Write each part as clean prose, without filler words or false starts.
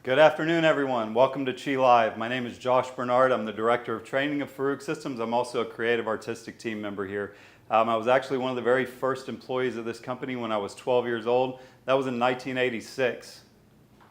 Good afternoon, everyone. Welcome to Chi Live. My name is Josh Bernard. I'm the Director of Training of Farouk Systems. I'm also a creative artistic team member here. I was actually one of the very first employees of this company when I was 12 years old. That was in 1986.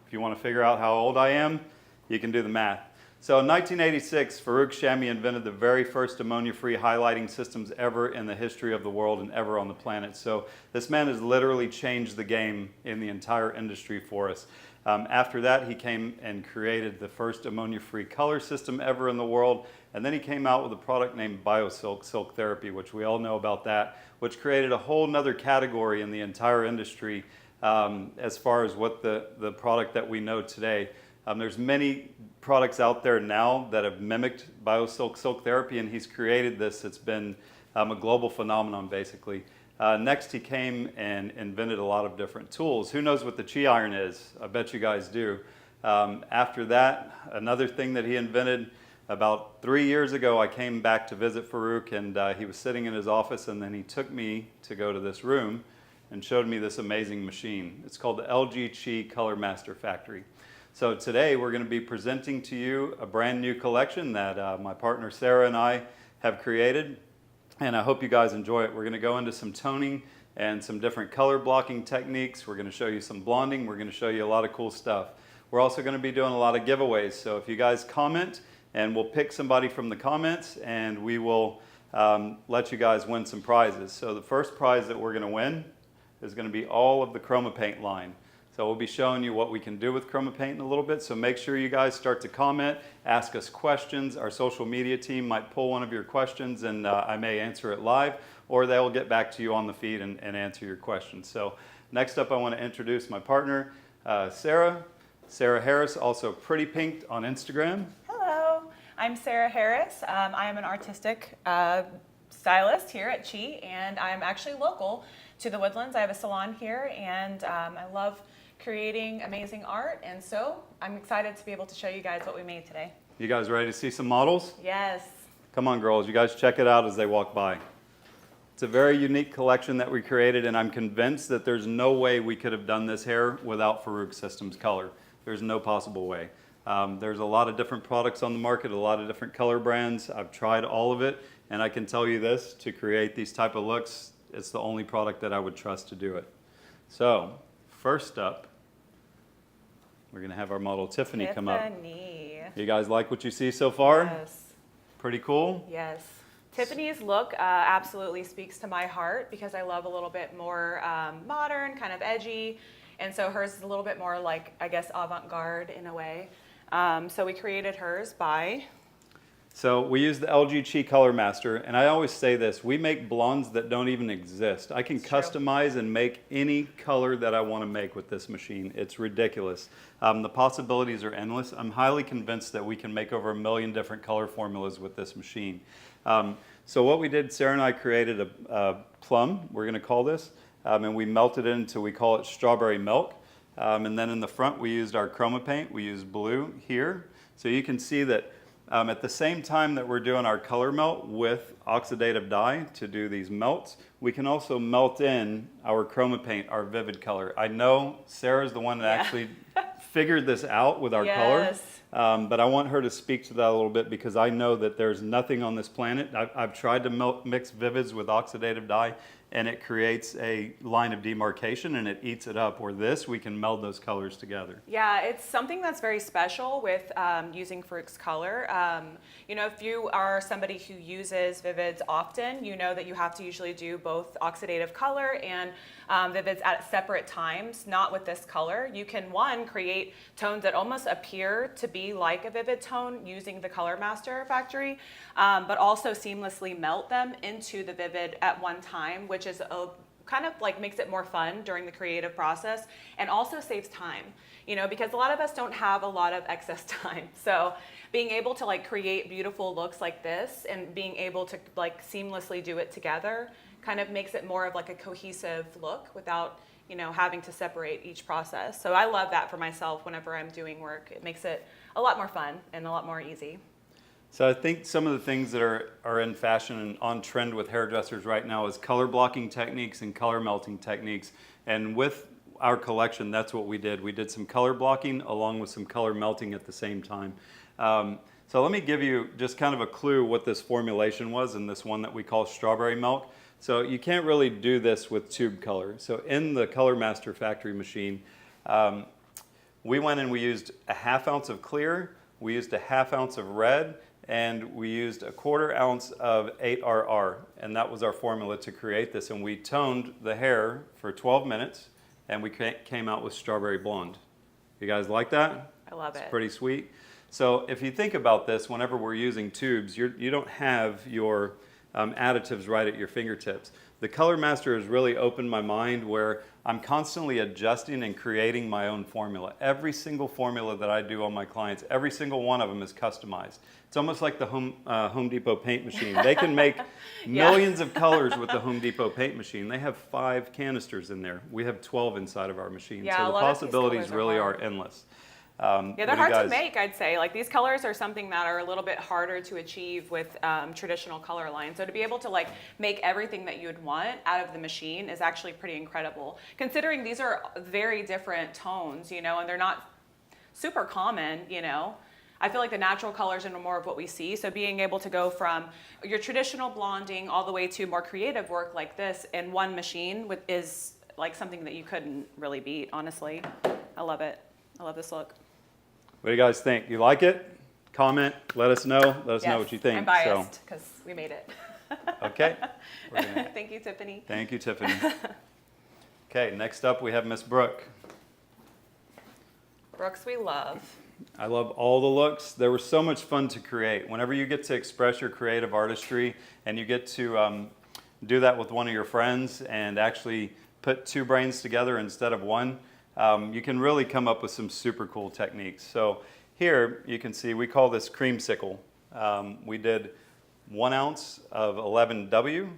If you want to figure out how old I am, you can do the math. So in 1986, Farouk Shami invented the very first ammonia-free highlighting systems ever in the history of the world and ever on the planet. So this man has literally changed the game in the entire industry for us. After that, he came and created the first ammonia-free color system ever in the world. And then he came out with a product named BioSilk, silk therapy, which we all know about that, which created a whole nother category in the entire industry as far as what the product that we know today. There's many products out there now that have mimicked BioSilk silk therapy, and he's created this. It's been a global phenomenon, basically. Next, he came and invented a lot of different tools. Who knows what the Chi iron is? I bet you guys do. After that, another thing that he invented, about 3 years ago, I came back to visit Farouk, and he was sitting in his office, and then he took me to go to this room and showed me this amazing machine. It's called the LG Chi Color Master Factory. So today, we're going to be presenting to you a brand new collection that my partner Sarah and I have created. And I hope you guys enjoy it. We're going to go into some toning and some different color blocking techniques. We're going to show you some blonding. We're going to show you a lot of cool stuff. We're also going to be doing a lot of giveaways. So if you guys comment, and we'll pick somebody from the comments, and we will let you guys win some prizes. So the first prize that we're going to win is going to be all of the Chroma Paint line. So we'll be showing you what we can do with Chroma Paint in a little bit. So make sure you guys start to comment, ask us questions. Our social media team might pull one of your questions, and I may answer it live, or they'll get back to you on the feed and answer your questions. So next up, I want to introduce my partner, Sarah Harris, also Pretty Pink on Instagram. Hello, I'm Sarah Harris. I am an artistic stylist here at Chi, and I'm actually local to the Woodlands. I have a salon here, and I love creating amazing art, and so I'm excited to be able to show you guys what we made today. You guys ready to see some models? Yes. Come on, girls. You guys check it out as they walk by. It's a very unique collection that we created, and I'm convinced that there's no way we could have done this hair without Farouk Systems color. There's no possible way. There's a lot of different products on the market, a lot of different color brands. I've tried all of it, and I can tell you this, to create these type of looks, it's the only product that I would trust to do it. So, first up, we're going to have our model Tiffany come up. You guys like what you see so far? Yes. Pretty cool? Yes. Tiffany's look absolutely speaks to my heart because I love a little bit more modern, kind of edgy, and so hers is a little bit more like, I guess, avant-garde in a way. So we created hers by... So we use the LG Chi Color Master, and I always say this, we make blondes that don't even exist. I can customize and make any color that I want to make with this machine. It's ridiculous. The possibilities are endless. I'm highly convinced that we can make over 1 million different color formulas with this machine. So what we did, Sarah and I created a plum, we're going to call this, and we melted it into, we call it strawberry milk. And then in the front we used our Chroma Paint. We used blue here. So you can see that at the same time that we're doing our color melt with oxidative dye to do these melts, we can also melt in our Chroma Paint, our vivid color. I know Sarah's the one that actually figured this out with our color, but I want her to speak to that a little bit because I know that there's nothing on this planet. I've tried to mix vivids with oxidative dye, and it creates a line of demarcation and it eats it up, where this, we can meld those colors together. Yeah, it's something that's very special with using Farouk's color. You know, if you are somebody who uses vivids often, you know that you have to usually do both oxidative color and vivids at separate times, not with this color. You can, one, create tones that almost appear to be like a vivid tone using the Color Master Factory, but also seamlessly melt them into the vivid at one time, which is kind of like makes it more fun during the creative process and also saves time, you know, because a lot of us don't have a lot of excess time. So being able to like create beautiful looks like this and being able to like seamlessly do it together kind of makes it more of like a cohesive look without, you know, having to separate each process. So I love that for myself whenever I'm doing work. It makes it a lot more fun and a lot more easy. So I think some of the things that are in fashion and on trend with hairdressers right now is color blocking techniques and color melting techniques. And with our collection, that's what we did. We did some color blocking along with some color melting at the same time. So let me give you just kind of a clue what this formulation was in this one that we call strawberry milk. So you can't really do this with tube color. So in the Color Master factory machine, we went and we used a 1/2 ounce of clear, we used a 1/2 ounce of red, and we used a 1/4 ounce of 8RR, and that was our formula to create this. And we toned the hair for 12 minutes, and we came out with strawberry blonde. You guys like that? I love it. It's pretty sweet. So if you think about this, whenever we're using tubes, you don't have your additives right at your fingertips. The Color Master has really opened my mind where I'm constantly adjusting and creating my own formula. Every single formula that I do on my clients, every single one of them is customized. It's almost like the Home Depot paint machine. They can make millions of colors with the Home Depot paint machine. They have 5 canisters in there. We have 12 inside of our machine. Yeah, so a the lot of these possibilities colors are really are hard. endless. Yeah, they're hard to make, I'd say. Like these colors are something that are a little bit harder to achieve with traditional color lines. So to be able to like make everything that you would want out of the machine is actually pretty incredible. Considering these are very different tones, you know, and they're not super common, you know. I feel like the natural colors are more of what we see. So being able to go from your traditional blonding all the way to more creative work like this in one machine is like something that you couldn't really beat, honestly. I love it. I love this look. What do you guys think? You like it? Comment. Let us know. Let us know what you think. I'm biased because we made it. Okay. Thank you, Tiffany. Thank you, Tiffany. Okay, next up we have Miss Brooke. Brooks, we love. I love all the looks. They were so much fun to create. Whenever you get to express your creative artistry and you get to do that with one of your friends and actually put 2 brains together instead of one, you can really come up with some super cool techniques. So here you can see we call this creamsicle. We did 1 ounce of 11W,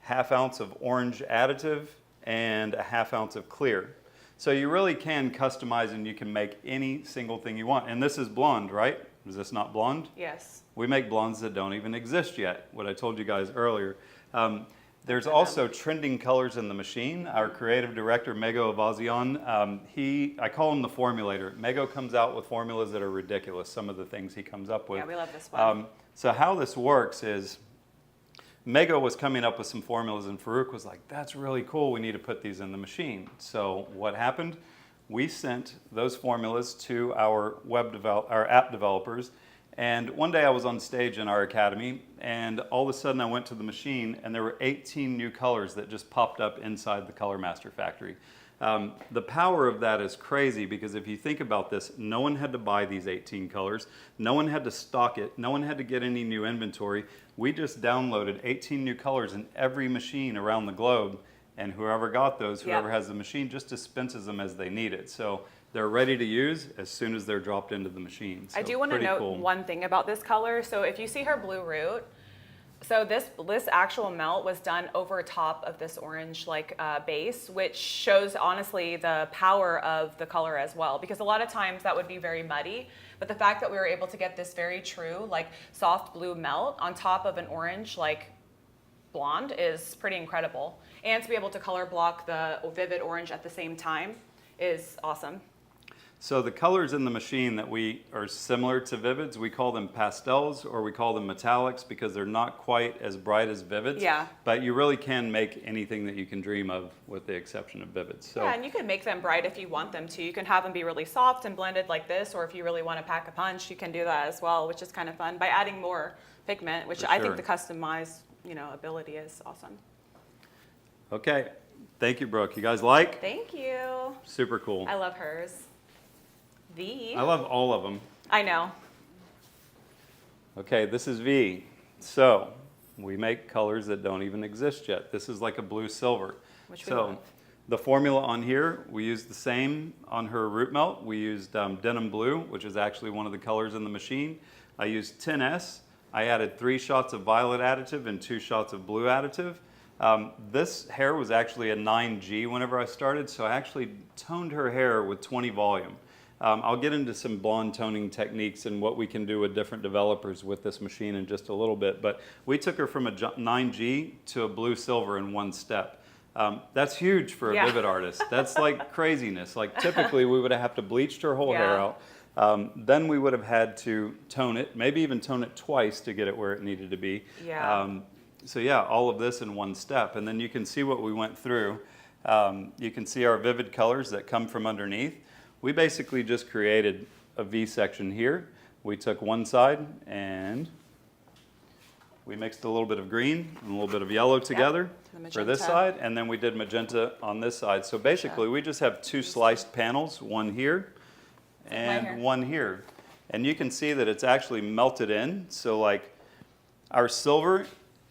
1/2 ounce of orange additive, and a 1/2 ounce of clear. So you really can customize and you can make any single thing you want. And this is blonde, right? Is this not blonde? Yes. We make blondes that don't even exist yet, what I told you guys earlier. There's also trending colors in the machine. Our creative director, Mego Avazian, I call him the formulator. Mego comes out with formulas that are ridiculous, some of the things he comes up with. Yeah, we love this one. So how this works is, Mego was coming up with some formulas and Farouk was like, that's really cool, we need to put these in the machine. So what happened? We sent those formulas to our app developers. And one day I was on stage in our academy, and all of a sudden I went to the machine, and there were 18 new colors that just popped up inside the Color Master factory. The power of that is crazy because if you think about this, no one had to buy these 18 colors, no one had to stock it, no one had to get any new inventory. We just downloaded 18 new colors in every machine around the globe, and whoever got those, whoever has the machine, just dispenses them as they need it. So they're ready to use as soon as they're dropped into the machine. So I do want to note one thing about this color. So if you see her blue root, so this actual melt was done over top of this orange base, which shows honestly the power of the color as well. Because a lot of times that would be very muddy, but the fact that we were able to get this very true soft blue melt on top of an orange blonde is pretty incredible. And to be able to color block the vivid orange at the same time is awesome. So the colors in the machine that we are similar to Vivids, we call them pastels or we call them metallics because they're not quite as bright as Vivids. Yeah. But you really can make anything that you can dream of with the exception of Vivids. So, yeah, and you can make them bright if you want them to. You can have them be really soft and blended like this, or if you really want to pack a punch, you can do that as well, which is kind of fun by adding more pigment, which I think the customized ability is awesome. Okay. Thank you, Brooke. You guys like? Thank you. Super cool. I love hers. I love all of them. I know. Okay, this is V. So we make colors that don't even exist yet. This is like a blue silver. Which we love. The formula on here, we used the same on her root melt. We used denim blue, which is actually one of the colors in the machine. I used 10S. I added 3 shots of violet additive and 2 shots of blue additive. This hair was actually a 9G whenever I started, so I actually toned her hair with 20 volume. I'll get into some blonde toning techniques and what we can do with different developers with this machine in just a little bit, but we took her from a 9G to a blue silver in one step. That's huge for a Yeah. Vivid artist. That's like craziness. Like typically we would have to bleach her whole hair Yeah. out. Then we would have had to tone it, maybe even tone it twice to get it where it needed to be. Yeah. So yeah, all of this in one step. And then you can see what we went through. You can see our Vivid colors that come from underneath. We basically just created a V section here. We took one side and we mixed a little bit of green and a little bit of yellow together for this magenta. side, and then we did magenta on this side. So basically we just have two sliced panels, one here and here. one here. And you can see that it's actually melted in. So like our silver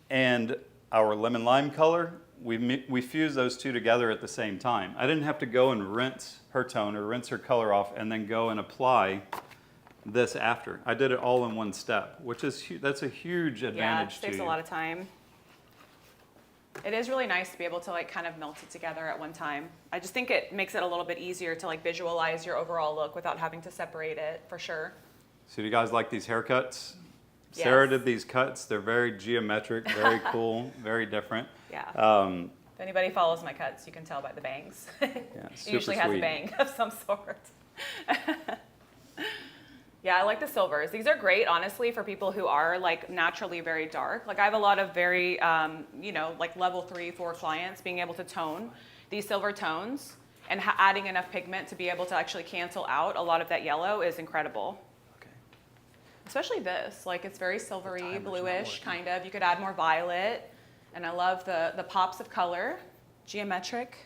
and our lemon lime color, we fused those two together at the same time. I didn't have to go and rinse her tone or rinse her color off and then go and apply this after. I did it all in one step, which is that's a huge Yeah, it advantage to saves you. a lot of time. It is really nice to be able to like kind of melt it together at one time. I just think it makes it a little bit easier to like visualize your overall look without having to separate it, for sure. So do you guys like these haircuts? Sarah Yes. did these cuts. They're very geometric, very cool, very different. Yeah. If anybody follows my cuts, you can tell by the bangs. It super usually has a sweet. bang of some sort. Yeah, I like the silvers. These are great, honestly, for people who are like naturally very dark. Like I have a lot of very, like level 3, 4 clients being able to tone these silver tones, and adding enough pigment to be able to actually cancel out a lot of that yellow is incredible. Okay. Especially this, like it's very silvery, timer's not bluish, working. kind of. You could add more violet, and I love the pops of color, geometric.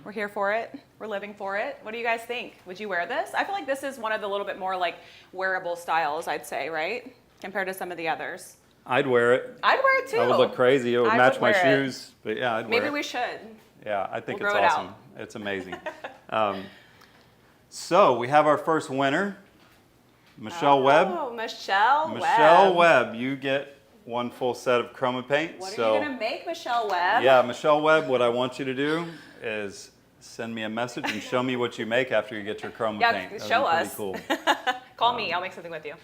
We're here for it. We're living for it. What do you guys think? Would you wear this? I feel like this is one of the little bit more like wearable styles, I'd say, right? Compared to some of the others. I'd wear it. I'd wear it too. I would look crazy. It would I match would my wear it. shoes. But yeah, I'd wear Maybe it. we should. Yeah, I think We'll it's grow it awesome. out. It's amazing. So we have our first winner, Michelle Webb. Oh, Michelle Webb. Michelle Webb, you get one full set of chroma paint. What are so you going to make, Michelle Webb? yeah, Michelle Webb, what I want you to do is send me a message and show me what you make after you get your chroma Yeah, paint. That'd show be pretty us. cool. Call me. I'll make something with you.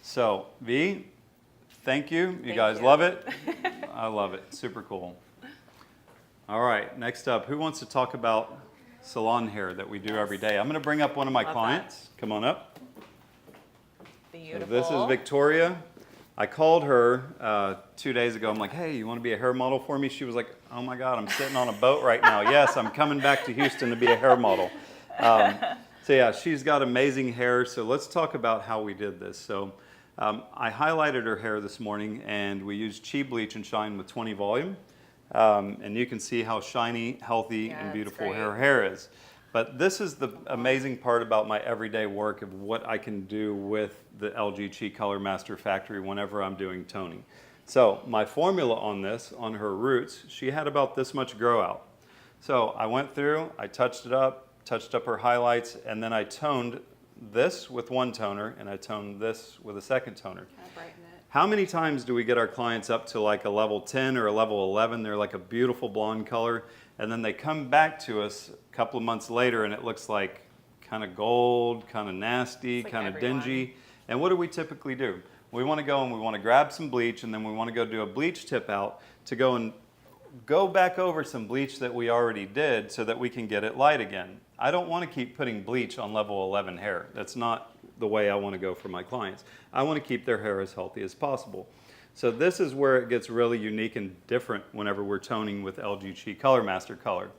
So V, thank you. You Thank guys you. love it? I love it. Super cool. All right, next up, who wants to talk about salon hair that we do every day? I'm going to bring up one of my Love clients. Come on up. So Beautiful. this is Victoria. I called her 2 days ago. I'm like, hey, you want to be a hair model for me? She was like, oh my God, I'm sitting on a boat right now. Yes, I'm coming back to Houston to be a hair model. So yeah, she's got amazing hair. So let's talk about how we did this. So I highlighted her hair this morning, and we used Chi Bleach and Shine with 20 volume. And you can see how shiny, healthy, Yeah, and it's beautiful great. her hair is. But this is the amazing part about my everyday work of what I can do with the LG Chi Color Master Factory whenever I'm doing toning. So my formula on this, on her roots, she had about this much grow out. So I went through, I touched up her highlights, and then I toned this with one toner, and I toned this with a second toner. Kind of brighten it. How many times do we get our clients up to like a level 10 or a level 11? They're like a beautiful blonde color, and then they come back to us a couple of months later and it looks like kind of gold, kind of nasty, It's like kind of everyone. dingy. And what do we typically do? We want to go and we want to grab some bleach, and then we want to go do a bleach tip out to go and go back over some bleach that we already did so that we can get it light again. I don't want to keep putting bleach on level 11 hair. That's not the way I want to go for my clients. I want to keep their hair as healthy as possible. So this is where it gets really unique and different whenever we're toning with LG Chi Color Master Color.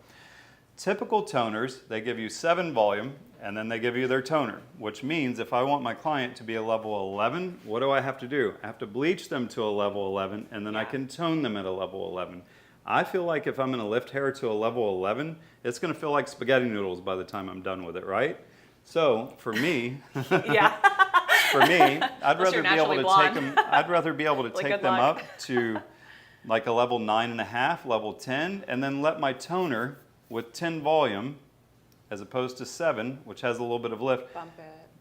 Typical toners, they give you 7 volume and then they give you their toner, which means if I want my client to be a level 11, what do I have to do? I have to bleach them to a level 11, and then I Yeah. can tone them at a level 11. I feel like if I'm going to lift hair to a level 11, it's going to feel like spaghetti noodles by the time I'm done with it, right? So for me, Yeah. for me, I'd Unless rather you're be able naturally to blonde. take them. I'd rather be able to Like, take good them luck. up to like a level 9.5, level 10, and then let my toner with 10 volume, as opposed to 7, which has a little bit of lift,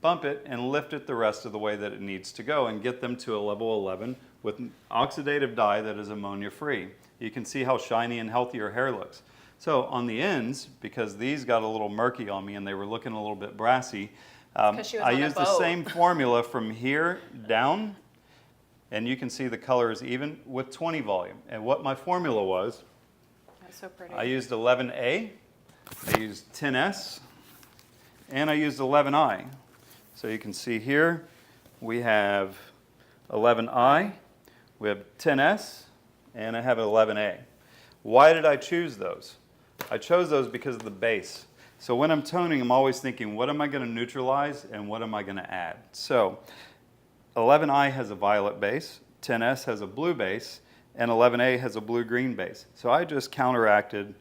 bump it and lift it the rest of the way that it needs to go, and get them to a level 11 with oxidative dye that is ammonia free. You can see how shiny and healthy your hair looks. So on the ends, because these got a little murky on me and they were looking a little bit brassy, 'Cause she was I on a used the boat. same formula from here down, and you can see the color is even with 20 volume. And what my formula was, That's so pretty. I used 11A, I used 10S, and I used 11I. So you can see here, we have 11I, we have 10S, and I have 11A. Why did I choose those? I chose those because of the base. So when I'm toning, I'm always thinking, what am I going to neutralize and what am I going to add? So 11I has a violet base, 10S has a blue base, and 11A has a blue-green base. So I just counteracted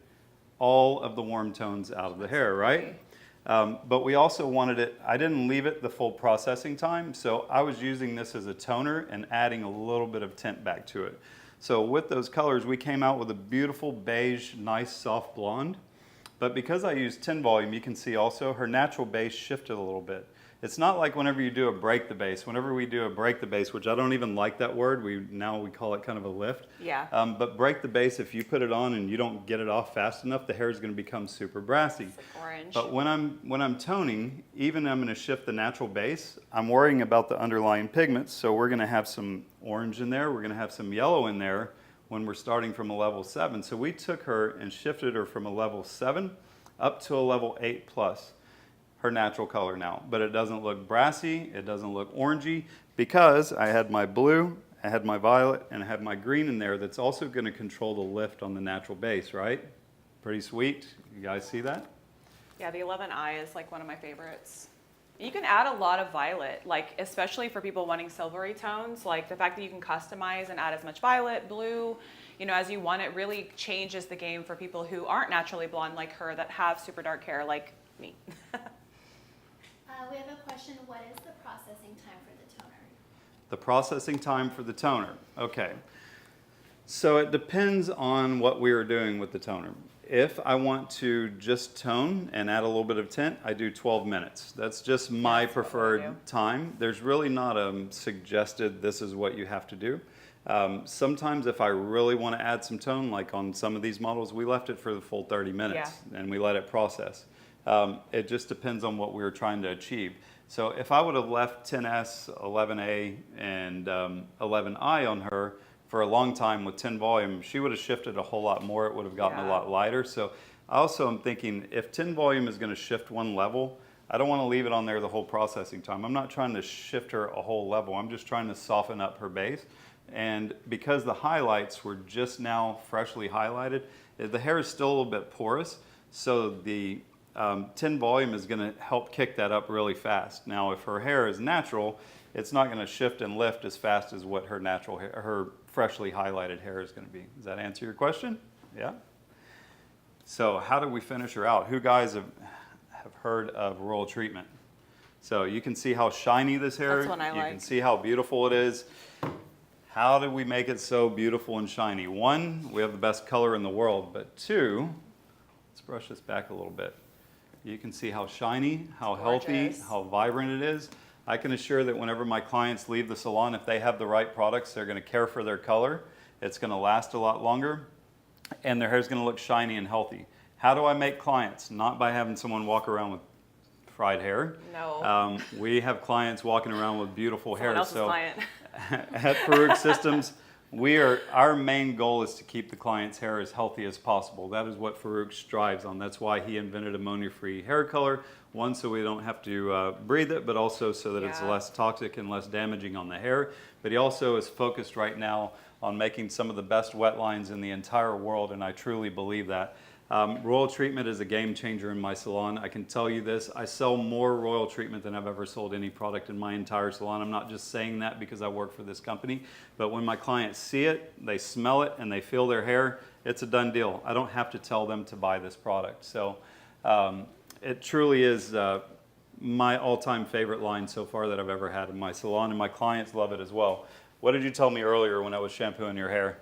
all of the warm tones out of the hair, right? But we also wanted it, I didn't leave it the full processing time, so I was using this as a toner and adding a little bit of tint back to it. So with those colors, we came out with a beautiful beige, nice soft blonde. But because I used 10 volume, you can see also her natural base shifted a little bit. It's not like whenever you do a break the base. Whenever we do a break the base, which I don't even like that word, now we call it kind of a lift. Yeah. But break the base, if you put it on and you don't get it off fast enough, the hair is going to become super brassy. It's like orange. But when I'm toning, even I'm going to shift the natural base, I'm worrying about the underlying pigments. So we're going to have some orange in there. We're going to have some yellow in there when we're starting from a level 7. So we took her and shifted her from a level 7 up to a level 8 plus. Her natural color now, but it doesn't look brassy, it doesn't look orangey, because I had my blue, I had my violet, and I had my green in there that's also going to control the lift on the natural base, right? Pretty sweet. You guys see that? Yeah, the 11I is like one of my favorites. You can add a lot of violet, like especially for people wanting silvery tones, like the fact that you can customize and add as much violet, blue, as you want, it really changes the game for people who aren't naturally blonde like her, that have super dark hair like me. We have a question. What is the processing time for the toner? The processing time for the toner. Okay. So it depends on what we are doing with the toner. If I want to just tone and add a little bit of tint, I do 12 minutes. That's just my preferred time. There's really not a suggested this is what you have to do. Sometimes if I really want to add some tone, like on some of these models, we left it for the full 30 minutes and we let it process. It just depends on what we were trying to achieve. So if I would have left 10S, 11A, and 11I on her for a long time with 10 volume, she would have shifted a whole lot more. It would have gotten a lot lighter. So I also am thinking, if 10 volume is going to shift one level, I don't want to leave it on there the whole processing time. I'm not trying to shift her a whole level. I'm just trying to soften up her base. And because the highlights were just now freshly highlighted, the hair is still a little bit porous. So the 10 volume is going to help kick that up really fast. Now, if her hair is natural, it's not going to shift and lift as fast as what her natural hair, her freshly highlighted hair is going to be. Does that answer your question? Yeah? So how do we finish her out? Who guys have heard of royal treatment? So you can see how shiny this hair is. That's one I like. You can see how beautiful it is. How do we make it so beautiful and shiny? One, we have the best color in the world, but two, let's brush this back a little bit. You can see how shiny, how healthy, how vibrant it is. I can assure that whenever my clients leave the salon, if they have the right products, they're going to care for their color. It's going to last a lot longer, and their hair is going to look shiny and healthy. How do I make clients? Not by having someone walk around with fried hair. No. We have clients walking around with beautiful hair. Someone else's client. At Farouk Systems, our main goal is to keep the client's hair as healthy as possible. That is what Farouk strives on. That's why he invented ammonia-free hair color. One, so we don't have to breathe it, but also so that it's less toxic and less damaging on the hair. But he also is focused right now on making some of the best wet lines in the entire world, and I truly believe that. Royal treatment is a game changer in my salon. I can tell you this, I sell more royal treatment than I've ever sold any product in my entire salon. I'm not just saying that because I work for this company, but when my clients see it, they smell it, and they feel their hair, it's a done deal. I don't have to tell them to buy this product. So it truly is my all-time favorite line so far that I've ever had in my salon, and my clients love it as well. What did you tell me earlier when I was shampooing your hair?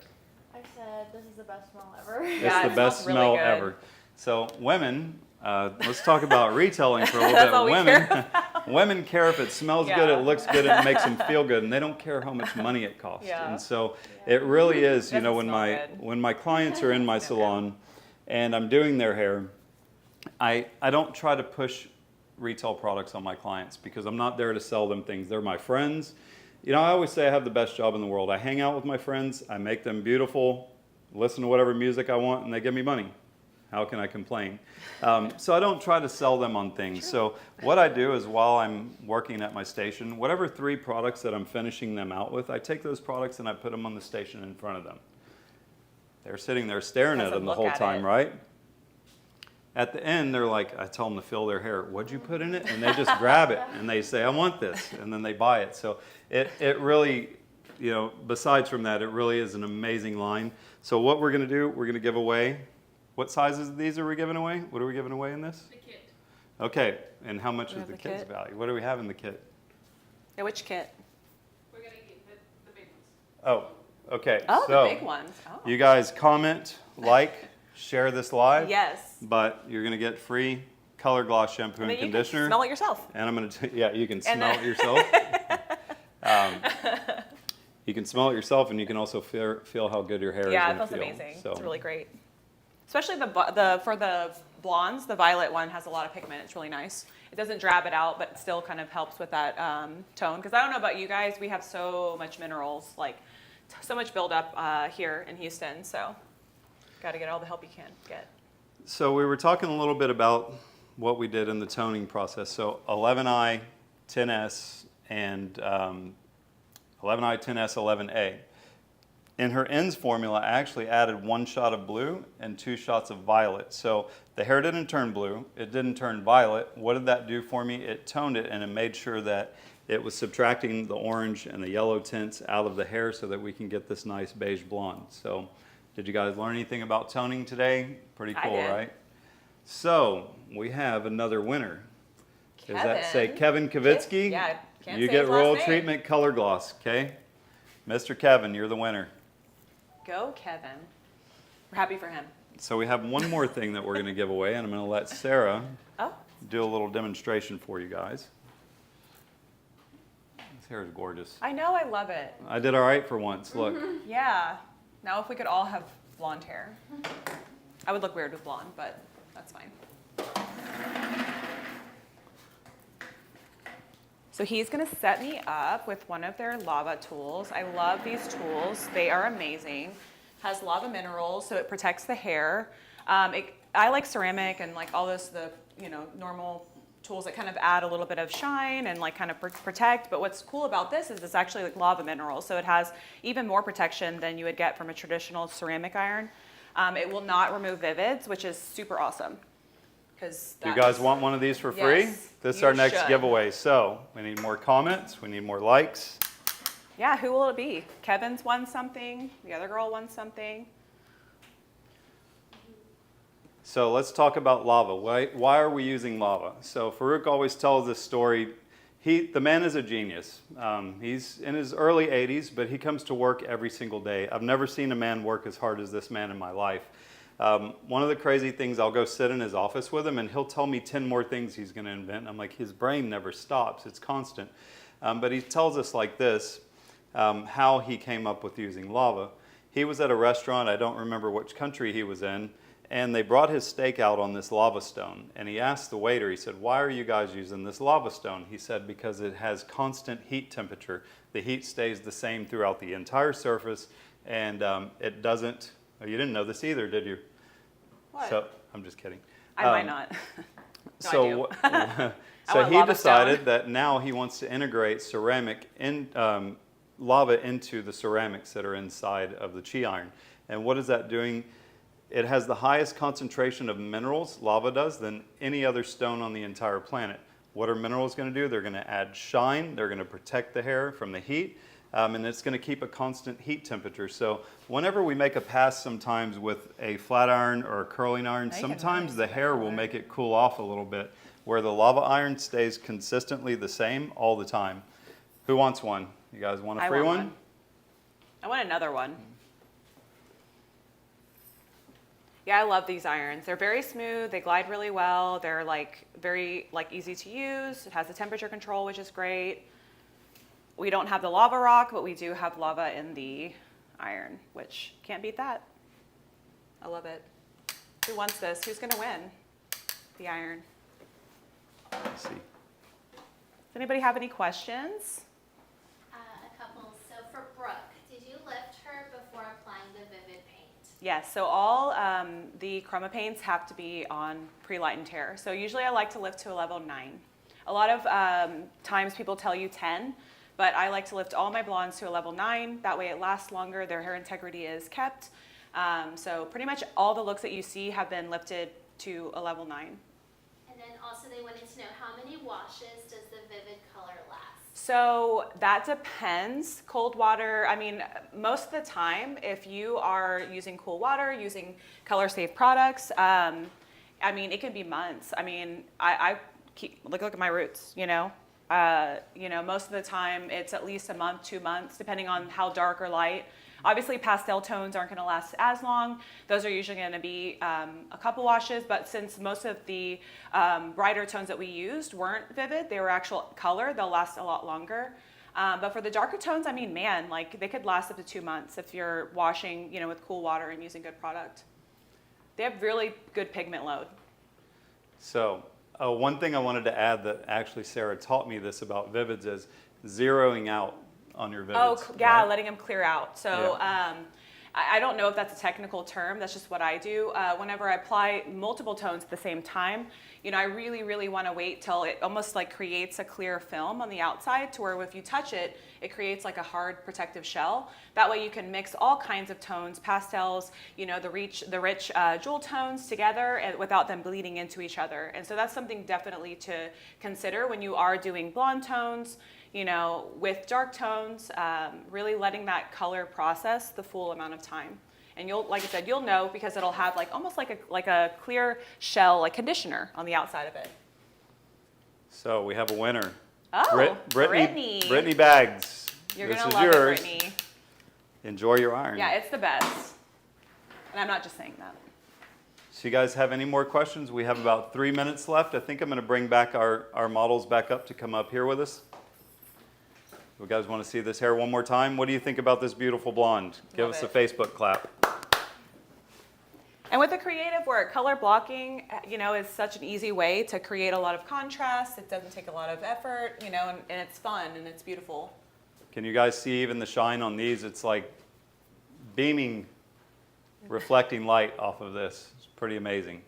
I said this is the best smell ever. It's the best smell ever. So women, let's talk about retailing for a little bit. Women care if it smells good, it looks good, it makes them feel good, and they don't care how much money it costs. And so it really is, you know, when my clients are in my salon and I'm doing their hair, I don't try to push retail products on my clients because I'm not there to sell them things. They're my friends. You know, I always say I have the best job in the world. I hang out with my friends, I make them beautiful, listen to whatever music I want, and they give me money. How can I complain? So I don't try to sell them on things. So what I do is while I'm working at my station, whatever 3 products that I'm finishing them out with, I take those products and I put them on the station in front of them. They're sitting there staring at them the whole time, right? At the end, they're like, I tell them to fill their hair. What'd you put in it? And they just grab it and they say, I want this. And then they buy it. So it really, you know, besides from that, it really is an amazing line. So what we're going to do, we're going to give away, what sizes of these are we giving away? What are we giving away in this? The kit. Okay. And how much We is have the the kit's kit. value? What do we have in the kit? Yeah, which kit? We're gonna get the big ones. Oh, okay. Oh, so the big ones. Oh. you guys comment, like, share this live. Yes. But you're going to get free color gloss shampoo and Then you can conditioner. smell it yourself. And I'm going to, yeah, you can And smell then- it yourself. You can smell it yourself, and you can also feel how good your hair Yeah, is it going smells to feel. amazing. So, It's really great. Especially for the blondes, the violet one has a lot of pigment. It's really nice. It doesn't drab it out, but it still kind of helps with that tone. Because I don't know about you guys, we have so much minerals, like so much buildup here in Houston. So got to get all the help you can get. so we were talking a little bit about what we did in the toning process. So 11I, 10S, and 11I, 10S, 11A. In her ends formula, I actually added 1 shot of blue and 2 shots of violet. So the hair didn't turn blue, it didn't turn violet. What did that do for me? It toned it, and it made sure that it was subtracting the orange and the yellow tints out of the hair so that we can get this nice beige blonde. So did you guys learn anything about toning today? Pretty I cool, did. right? So we have another winner. Does that say Kevin. Kevin Kavitsky? Yeah, can't You say get his last Royal name. Treatment Color Gloss, okay? Mr. Kevin, you're the winner. Go, Kevin. We're happy for him. So we have one more thing that we're going to give away, and I'm going to let Sarah Oh, do a little demonstration for you guys. This hair is gorgeous. I know. I love it. I did all right for once. Look, Yeah. Now if we could all have blonde hair. I would look weird with blonde, but that's fine. So he's gonna set me up with one of their lava tools. I love these tools. They are amazing. Has lava minerals, so it protects the hair. I like ceramic and like all this, the normal tools that kind of add a little bit of shine and like kind of protect. But what's cool about this is it's actually like lava minerals, so it has even more protection than you would get from a traditional ceramic iron. It will not remove vivids, which is super awesome. Because you guys want one of these for free? Yes, This is you our next should. giveaway. So we need more comments. We need more likes. Yeah, who will it be? Kevin's won something. The other girl won something. So let's talk about lava. Why are we using lava? So Farouk always tells this story. The man is a genius. He's in his early 80s, but he comes to work every single day. I've never seen a man work as hard as this man in my life. One of the crazy things, I'll go sit in his office with him, and he'll tell me 10 more things he's going to invent. I'm like, his brain never stops. It's constant. But he tells us like this, how he came up with using lava. He was at a restaurant, I don't remember which country he was in, and they brought his steak out on this lava stone. And he asked the waiter, he said, why are you guys using this lava stone? He said, because it has constant heat temperature. The heat stays the same throughout the entire surface, and it doesn't, oh, you didn't know this either, did you? What? So, I'm just kidding. I might not. No, I So, do. so want he lava decided stone. that now he wants to integrate ceramic lava into the ceramics that are inside of the chi iron. And what is that doing? It has the highest concentration of minerals, lava does, than any other stone on the entire planet. What are minerals going to do? They're going to add shine, they're going to protect the hair from the heat, and it's going to keep a constant heat temperature. So whenever we make a pass sometimes with a flat iron or a curling iron, They can sometimes really the hair will smell it. make it cool off a little bit, where the lava iron stays consistently the same all the time. Who wants one? You guys want a I free want one? one. I want another one. Yeah, I love these irons. They're very smooth. They glide really well. They're like very easy to use. It has the temperature control, which is great. We don't have the lava rock, but we do have lava in the iron, which can't beat that. I love it. Who wants this? Who's gonna win the iron? Let's see. Does anybody have any questions? A couple. So for Brooke, did you lift her before applying the Vivid paint? Yes, so all the chroma paints have to be on pre-light and tear. So usually I like to lift to a level 9. A lot of times people tell you 10, but I like to lift all my blondes to a level 9. That way it lasts longer, their hair integrity is kept. So pretty much all the looks that you see have been lifted to a level 9. And then also they wanted to know how many washes does the Vivid color last? So that depends. Cold water, I mean, most of the time, if you are using cool water, using color-safe products, I mean, it can be months. I mean, I keep, look at my roots, you know? Most of the time, it's at least a month, 2 months, depending on how dark or light. Obviously, pastel tones aren't going to last as long. Those are usually going to be a couple washes, but since most of the brighter tones that we used weren't vivid, they were actual color, they'll last a lot longer. But for the darker tones, I mean, man, like they could last up to 2 months if you're washing, with cool water and using good product. They have really good pigment load. So one thing I wanted to add that actually Sarah taught me this about Vivids is zeroing out on your Vivids. Oh, yeah, right? letting them clear out. So Yeah. I don't know if that's a technical term. That's just what I do. Whenever I apply multiple tones at the same time, I really, really want to wait till it almost like creates a clear film on the outside to where if you touch it, it creates like a hard protective shell. That way you can mix all kinds of tones, pastels, the rich jewel tones together and without them bleeding into each other. And so that's something definitely to consider when you are doing blonde tones, with dark tones, really letting that color process the full amount of time. And like I said, you'll know because it'll have almost like a clear shell, like conditioner on the outside of it. So we have a winner. Oh, Brittany. Brittany. Brittany Bags. You're This gonna is love yours. it, Brittany. Enjoy your iron. Yeah, it's the best. And I'm not just saying that. So you guys have any more questions? We have about 3 minutes left. I think I'm going to bring back our models back up to come up here with us. You guys want to see this hair one more time? What do you think about this beautiful blonde? Give Love us it. a Facebook clap. And with the creative work, color blocking, is such an easy way to create a lot of contrast. It doesn't take a lot of effort, and it's fun and it's beautiful. Can you guys see even the shine on these? It's like beaming, reflecting light off of this. It's pretty amazing.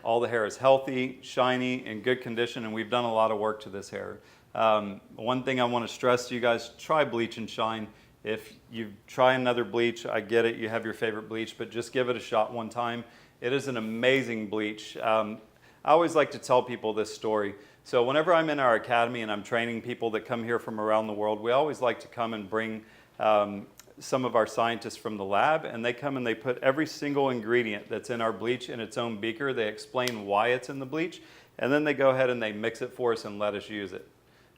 All the hair is healthy, shiny, in good condition, and we've done a lot of work to this hair. One thing I want to stress to you guys, try bleach and shine. If you try another bleach, I get it, you have your favorite bleach, but just give it a shot one time. It is an amazing bleach. I always like to tell people this story. So whenever I'm in our academy and I'm training people that come here from around the world, we always like to come and bring some of our scientists from the lab, and they come and they put every single ingredient that's in our bleach in its own beaker. They explain why it's in the bleach, and then they go ahead and they mix it for us and let us use it.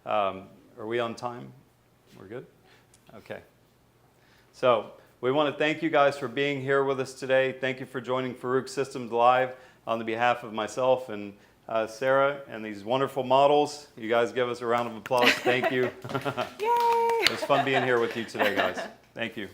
Are we on time? We're good? Okay. So we want to thank you guys for being here with us today. Thank you for joining Farouk Systems Live on the behalf of myself and Sarah and these wonderful models. You guys give us a round of applause. Thank you. Yay! It was fun being here with you today, guys. Thank you.